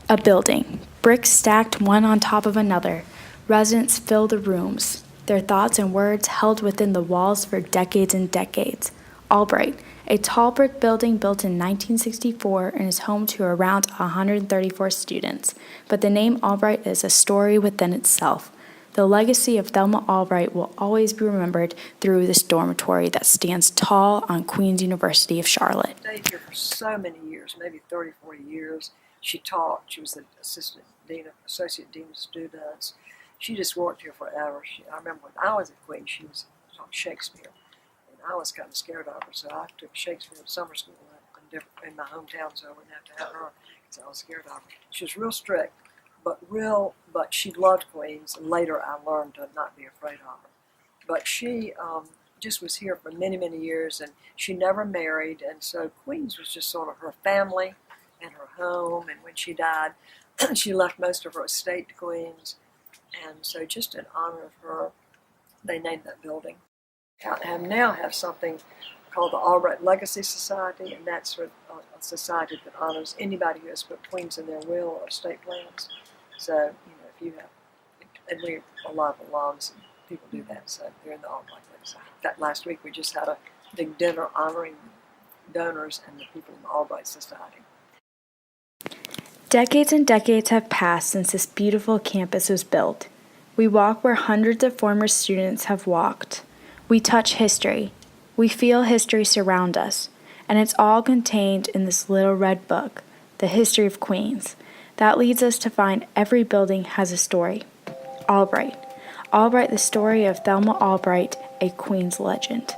A building, bricks stacked one on top of another. Residents fill the rooms, their thoughts and words held within the walls for decades and decades. Albright, a tall brick building built in 1964 and is home to around 134 students. But the name Albright is a story within itself. The legacy of Thelma Albright will always be remembered through this dormitory that stands tall on Queen's University of Charlotte. Stayed here for so many years, maybe 30, 40 years. She taught. She was the associate dean of students. She just worked here forever. I remember when I was at Queen, she was taught Shakespeare, and I was kind of scared of her, so I took Shakespeare in summer school in my hometown, so I wouldn't have to have her because I was scared of her. She was real strict, but she loved Queens, and later I learned to not be afraid of her. But she just was here for many, many years, and she never married, and so Queens was just sort of her family and her home. And when she died, she left most of her estate to Queens, and so just in honor of her, they named that building. I now have something called the Albright Legacy Society, and that's sort of a society that honors anybody who has put Queens in their will or estate plans. So, if you have, and we a lot of alums and people do that, so they're in the Albright Legacy. That last week we just had a big dinner honoring donors and the people in the Albright Society. Decades and decades have passed since this beautiful campus was built. We walk where hundreds of former students have walked. We touch history. We feel history surround us. And it's all contained in this little red book, The History of Queens. That leads us to find every building has a story. Albright. Albright, the story of Thelma Albright, a Queens legend.